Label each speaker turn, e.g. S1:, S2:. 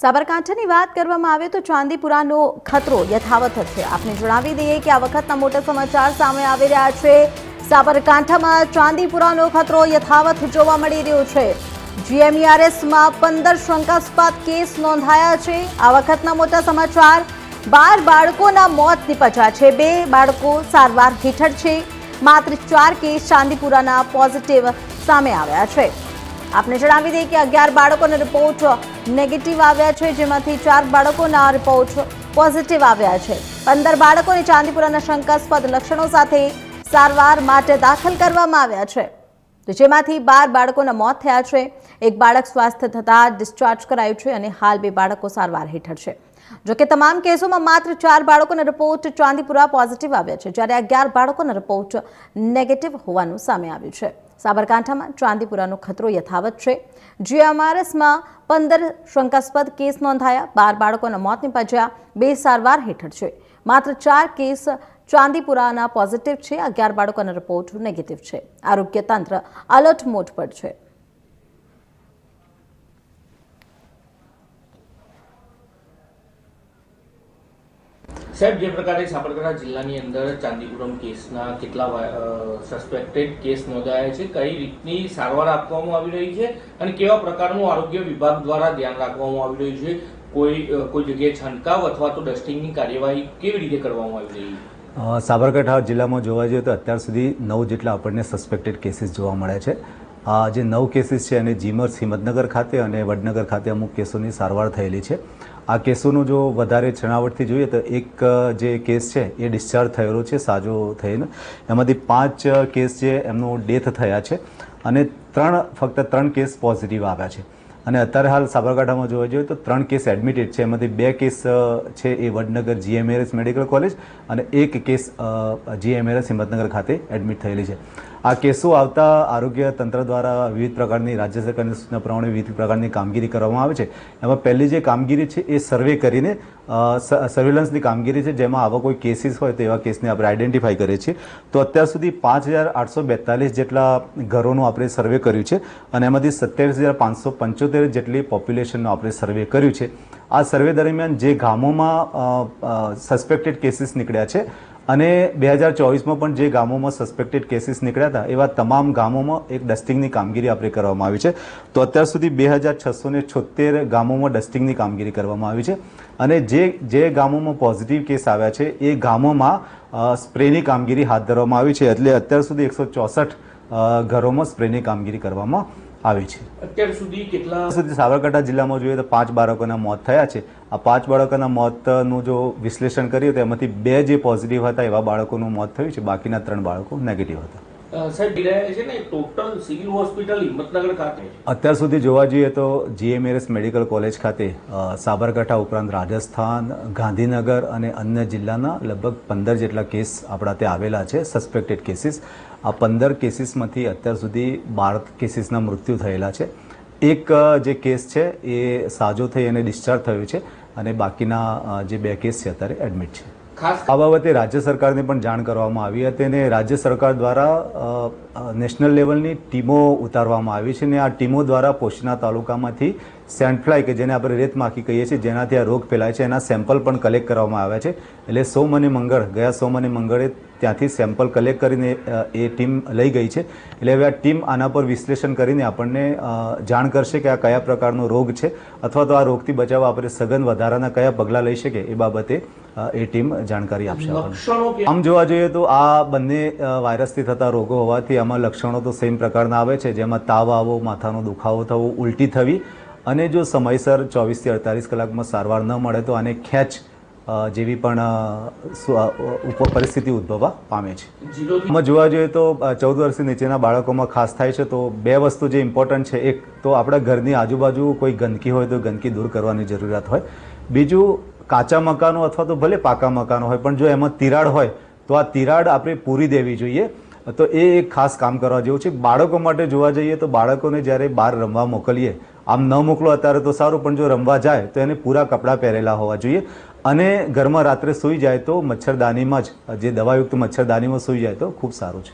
S1: સાબરકાંઠાની વાત કરવામાં આવે તો ચાંદીપુરાનો ખતરો યથાવત છે। આપને જણાવી દઈએ કે આ વખતના મોટા સમાચાર સામે આવી રહ્યા છે। સાબરકાંઠામાં ચાંદીપુરાનો ખતરો યથાવત જોવા મળી રહ્યો છે। જીએમઈઆરએસમાં 15 શંકાસ્પદ કેસ નોંધાયા છે। આ વખતના મોટા સમાચાર 12 બાળકોના મોત નિપજ્યા છે। 2 બાળકો સારવાર હેઠળ છે। માત્ર 4 કેસ ચાંદીપુરાના પોઝિટિવ સામે આવ્યા છે। आपने जणावी दे कि 11 बाळकोना रिपोर्ट नेगेटिव आव्या छे, जेमांथी 4 बाळकोना रिपोर्ट पॉजिटिव आव्या छे। 15 बाळकोने चांदीपुराना शंकास्पद लक्षणों साथे सारवार माटे दाखल करवामां आव्या छे, जेमांथी 12 बाळकोना मोत थया छे। एक बाळक स्वस्थ थता डिस्चार्ज करायुं छे अने हाल 2 बाळको सारवार हेठळ छे। जो कि तमाम केसों में मात्र 4 बाळकोना रिपोर्ट चांदीपुरा पॉजिटिव आव्या छे, ज्यारे 11 बाळकोना रिपोर्ट नेगेटिव होवानुं सामे आव्युं छे। साबरकांठा में चांदीपुरानो खतरो यथावत है। जीएमईआरएस में 15 शंकास्पद केस नोंधाया। 12 बाळकोना मोत निपज्या, 2 सारवार हेठळ छे। मात्र 4 केस चांदीपुराना पॉजिटिव है। 11 बाळकोना रिपोर्ट नेगेटिव है। आरोग्य तंत्र अलर्ट मोड पर है।
S2: साहेब, जे प्रकारे साबरकांठा जिल्लाની અંદર ચાંદીપુરમ કેસના કેટલા સસ્પેક્ટેડ કેસ નોંધાયા છે, કઈ રીતની સારવાર આપવામાં આવી રહી છે અને કેવા પ્રકારનું આરોગ્ય વિભાગ દ્વારા ધ્યાન રાખવામાં આવી રહ્યું છે, કોઈ જગ્યાએ છંટકાવ અથવા તો ડસ્ટિંગની કાર્યવાહી કેવી રીતે કરવામાં આવી રહી છે?
S3: સાબરકાંઠા જિલ્લામાં જોવા જઈએ તો અત્યાર સુધી 9 જેટલા આપણને સસ્પેક્ટેડ કેસીસ જોવા મળ્યા છે। આ જે 9 કેસીસ છે અને જીમર્સ હિંમતનગર ખાતે અને વડનગર ખાતે અમુક કેસોની સારવાર થયેલી છે। આ કેસોનું જો વધારે છણાવટથી જોઈએ તો એક જે કેસ છે એ ડિસ્ચાર્જ થયેલો છે સાજો થઈને, એમાંથી 5 કેસ છે એમનું ડેથ થયા છે અને ફક્ત 3 કેસ પોઝિટિવ આવ્યા છે। અને અત્યારે હાલ સાબરકાંઠામાં જોવા જોઈએ તો 3 કેસ એડમિટેડ છે, એમાંથી 2 કેસ છે એ વડનગર જીએમઈઆરએસ મેડિકલ કોલેજ અને 1 કેસ જીએમઈઆરએસ હિંમતનગર ખાતે એડમિટ થયેલી છે। આ કેસો આવતા આરોગ્ય તંત્ર દ્વારા વિવિધ પ્રકારની રાજ્ય સરકારની સૂચના પ્રમાણે વિવિધ પ્રકારની કામગીરી કરવામાં આવે છે। એમાં પહેલી જે કામગીરી છે એ સર્વે કરીને સર્વેલન્સની કામગીરી છે, જેમાં આવા કોઈ કેસીસ હોય તો એવા કેસને આપણે આઈડેન્ટિફાઈ કરીએ છીએ। તો અત્યાર સુધી 5842 જેટલા ઘરોનું આપણે સર્વે કર્યું છે અને એમાંથી 27575 જેટલી પોપ્યુલેશનનું આપણે સર્વે કર્યું છે। આ સર્વે દરમિયાન જે ગામોમાં સસ્પેક્ટેડ કેસીસ નીકળ્યા છે અને 2024માં પણ જે ગામોમાં સસ્પેક્ટેડ કેસીસ નીકળ્યા હતા એવા તમામ ગામોમાં એક ડસ્ટિંગની કામગીરી આપણે કરવામાં આવી છે। તો અત્યાર સુધી 2676 ગામોમાં ડસ્ટિંગની કામગીરી કરવામાં આવી છે અને જે ગામોમાં પોઝિટિવ કેસ આવ્યા છે એ ગામોમાં સ્પ્રેની કામગીરી હાથ ધરવામાં આવી છે। એટલે અત્યાર સુધી 164 ઘરોમાં સ્પ્રેની કામગીરી કરવામાં આવી છે।
S2: અત્યાર સુધી કેટલા
S3: સાબરકાંઠા જિલ્લામાં જોઈએ તો 5 બાળકોના મોત થયા છે। આ 5 બાળકોના મોતનું જો વિશ્લેષણ કરીએ તો એમાંથી 2 જે પોઝિટિવ હતા એવા બાળકોનું મોત થયું છે, બાકીના 3 બાળકો નેગેટિવ હતા।
S2: સાહેબ, છે ને ટોટલ સિવિલ હોસ્પિટલ હિંમતનગર ખાતે
S3: અત્યાર સુધી જોવા જઈએ તો જીએમઈઆરએસ મેડિકલ કોલેજ ખાતે સાબરકાંઠા ઉપરાંત રાજસ્થાન, ગાંધીનગર અને અન્ય જિલ્લાના લગભગ 15 જેટલા કેસ આપણા ત્યાં આવેલા છે સસ્પેક્ટેડ કેસીસ। આ 15 કેસીસમાંથી અત્યાર સુધી 12 કેસીસના મૃત્યુ થયેલા છે। એક જે કેસ છે એ સાજો થઈ અને ડિસ્ચાર્જ થયો છે અને બાકીના જે 2 કેસ છે અત્યારે એડમિટ છે। આ બાબતે રાજ્ય સરકારને પણ જાણ કરવામાં આવી હતી અને રાજ્ય સરકાર દ્વારા નેશનલ લેવલની ટીમો ઉતારવામાં આવી છે અને આ ટીમો દ્વારા પોશીના તાલુકામાંથી સેન્ડફ્લાય કે જેને આપણે રેતમાખી કહીએ છીએ, જેનાથી આ રોગ ફેલાય છે, એના સેમ્પલ પણ કલેક્ટ કરવામાં આવ્યા છે। એટલે સોમ અને મંગળ, ગયા સોમ અને મંગળે ત્યાંથી સેમ્પલ કલેક્ટ કરીને એ ટીમ લઈ ગઈ છે। એટલે હવે આ ટીમ આના પર વિશ્લેષણ કરીને આપણને જાણ કરશે કે આ કયા પ્રકારનો રોગ છે અથવા તો આ રોગથી બચાવવા આપણે સઘન વધારાના કયા પગલાં લઈ શકીએ એ બાબતે એ ટીમ જાણકારી આપશે। આમ જોવા જોઈએ તો આ બંને વાયરસથી થતા રોગો હોવાથી આમાં લક્ષણો તો સેમ પ્રકારના આવે છે, જેમાં તાવ આવવો, માથાનો દુખાવો થવો, ઉલટી થવી અને જો સમયસર 24 થી 48 કલાકમાં સારવાર ન મળે તો આને ખેંચ જેવી પણ પરિસ્થિતિ ઉદ્ભવવા પામે છે। આમાં જોવા જોઈએ તો 14 વર્ષથી નીચેના બાળકોમાં ખાસ થાય છે। તો 2 વસ્તુ જે ઇમ્પોર્ટન્ટ છે, એક તો આપણા ઘરની આજુબાજુ કોઈ ગંદકી હોય તો ગંદકી દૂર કરવાની જરૂરિયાત હોય। બીજું, કાચા મકાનો અથવા તો ભલે પાકા મકાનો હોય પણ જો એમાં તિરાડ હોય તો આ તિરાડ આપણે પૂરી દેવી જોઈએ। તો એ એક ખાસ કામ કરવા જેવું છે। બાળકો માટે જોવા જઈએ તો બાળકોને જ્યારે બહાર રમવા મોકલીએ, આમ ન મોકલો અત્યારે તો સારું, પણ જો રમવા જાય તો એને પૂરા કપડાં પહેરેલા હોવા જોઈએ અને ઘરમાં રાત્રે સૂઈ જાય તો મચ્છરદાનીમાં જ, જે દવાયુક્ત મચ્છરદાનીમાં સૂઈ જાય તો ખૂબ સારું છે।